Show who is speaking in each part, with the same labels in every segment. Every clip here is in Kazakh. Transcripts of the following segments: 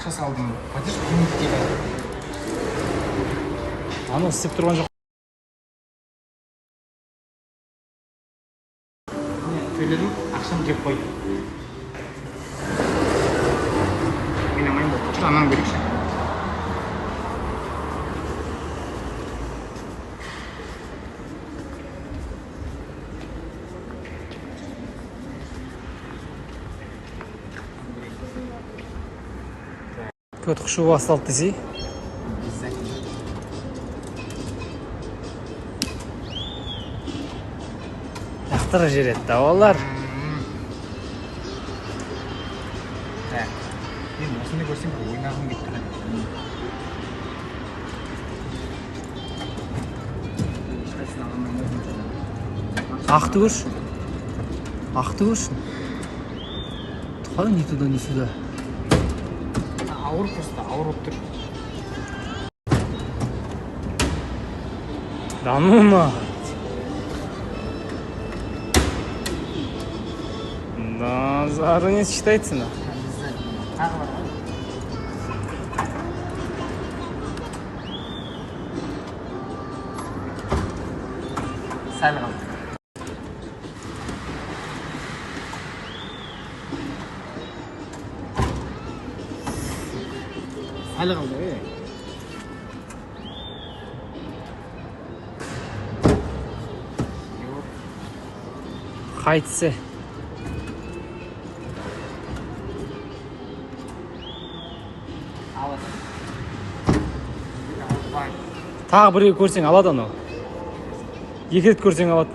Speaker 1: ақша салдым. Поддержка көмек дейді.
Speaker 2: Аны істеп тұрған жоқ.
Speaker 1: Төледім, ақшам жеп қойды. Мен амайын болып тұр, ананы көрейікші.
Speaker 2: Көт құшу басталды десей. Ақтыры жер етті, олар.
Speaker 1: Мен осындай көрсем бір ойнағым келіп тұрады.
Speaker 2: Ақты көрші. Ақты көрші. Тұқай, не туда, не сюда.
Speaker 1: Ауыр просто, ауыр болып тұр.
Speaker 2: Да ну на. Да, заранее считается на.
Speaker 1: Тағы бар ғой. Сәл қалды. Сәл қалды ғой.
Speaker 2: Қайтсы. Тағы біреу көрсең алады анау. Екі рет көрсең алады.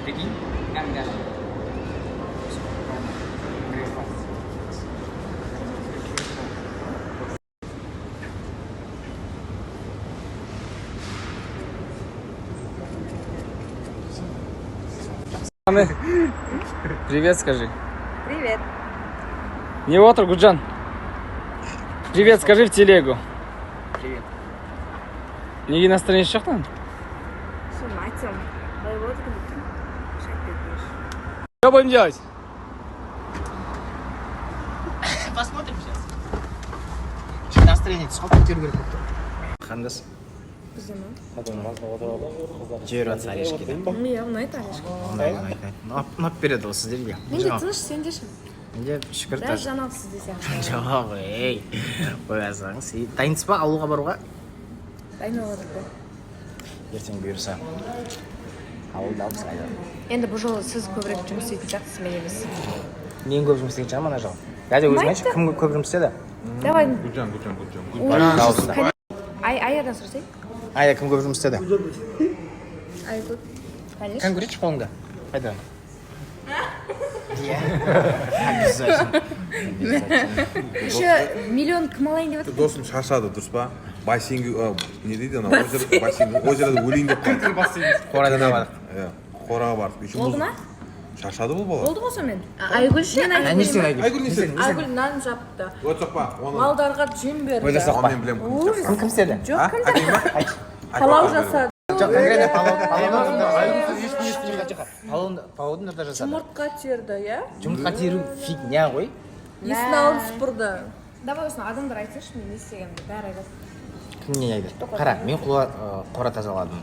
Speaker 1: Prikинь, гангар.
Speaker 2: Привет, скажи.
Speaker 3: Привет.
Speaker 2: Не отыр, Гуджан. Привет, скажи в телегу.
Speaker 1: Привет.
Speaker 2: Неге настроение жоқтан?
Speaker 3: Соны айтсам, қалай болады екен?
Speaker 2: Что будем делать?
Speaker 1: Посмотрим сейчас. Настроение түсіп көтеру керек болып тұр. Қандас.
Speaker 3: Бізде ма?
Speaker 1: Жер жатса орешкиді.
Speaker 3: Иә, ұнайды орешка.
Speaker 1: Ұнап береді ол сіздерге.
Speaker 3: Менде тыныш, сенде ше?
Speaker 1: Менде шүкір
Speaker 3: Бәрі жаналсыз десең.
Speaker 1: Жоқ, ей. Қоясаң, дайынсыз ба ауылға баруға?
Speaker 3: Дайын оладық қой.
Speaker 1: Ертең бұйырса. Ауылда алып сайды.
Speaker 3: Енді бұл жолы сіз көбірек жұмыс істейтін сияқтысыз, мен емес.
Speaker 1: Мен көп жұмыс істеген шығармын ана жол. Дәде өзің айтшы, кім көп жұмыс істеді?
Speaker 3: Давай.
Speaker 4: Гүлжан.
Speaker 3: Аядан сұрсай.
Speaker 1: Айда кім көп жұмыс істеді?
Speaker 3: Ай көп. Конечно.
Speaker 1: Кән көретші қолыңда. Қайда? Иә. Обязательно.
Speaker 3: Еще миллион кім алайын деп отыр?
Speaker 4: Досым шаршады, дұрыс па? Бассейнге, не дейді ана, озерада өлейін деп қалды.
Speaker 1: Қорада бардық.
Speaker 4: Қораға бардық.
Speaker 3: Болды ма?
Speaker 4: Шаршады бұл бала.
Speaker 3: Болды ғой сонымен. Айгүл ше?
Speaker 1: Не істедің Айгүл?
Speaker 4: Айгүл не істедің?
Speaker 3: Айгүл нан жапты.
Speaker 4: Өтсақ па?
Speaker 3: Малдарға жем берді.
Speaker 1: Ойласақ па?
Speaker 4: Мен білем.
Speaker 1: Кім істеді?
Speaker 3: Жоқ, кімді? Палау жасады.
Speaker 1: Жоқ, конкретно палаудың да жасады.
Speaker 3: Жұмыртқа терді, иә?
Speaker 1: Жұмыртқа теру фигня ғой.
Speaker 3: Есін алып сыпырды. Давай осыны адамдар айтсыншы, мен не істегенімді бәрі айтады.
Speaker 1: Кім не айтады? Қара, мен қора тазаладым.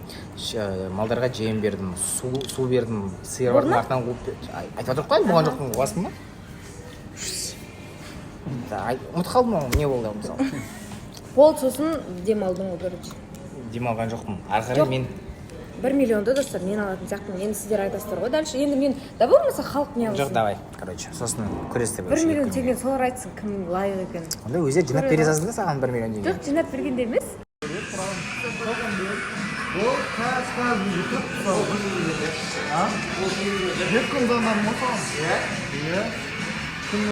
Speaker 1: Малдарға жем бердім, су бердім, сиырлардың артынан қуып айтып отырып қой, бұған жоқтың қуасың ба? Ұмыт қалдым ау, не болды мысалы?
Speaker 3: Болды, сосын демалдың ғой, короче.
Speaker 1: Демалған жоқпын. Ары қарай мен
Speaker 3: 1 миллионды достар мен алатын сияқтымын. Енді сіздер айтасыздар ғой. Дальше енді мен да болмаса халық не алсын.
Speaker 1: жоқ, давай, короче, сосын көресіздер.
Speaker 3: 1 миллион теңгені солар айтсын, кім лайық екенін.
Speaker 1: Онда өздері жинап бере салсын да саған 1 миллион теңге.
Speaker 3: Жоқ, жинап бергенде емес.
Speaker 4: Жеткім заман мұсам. Иә?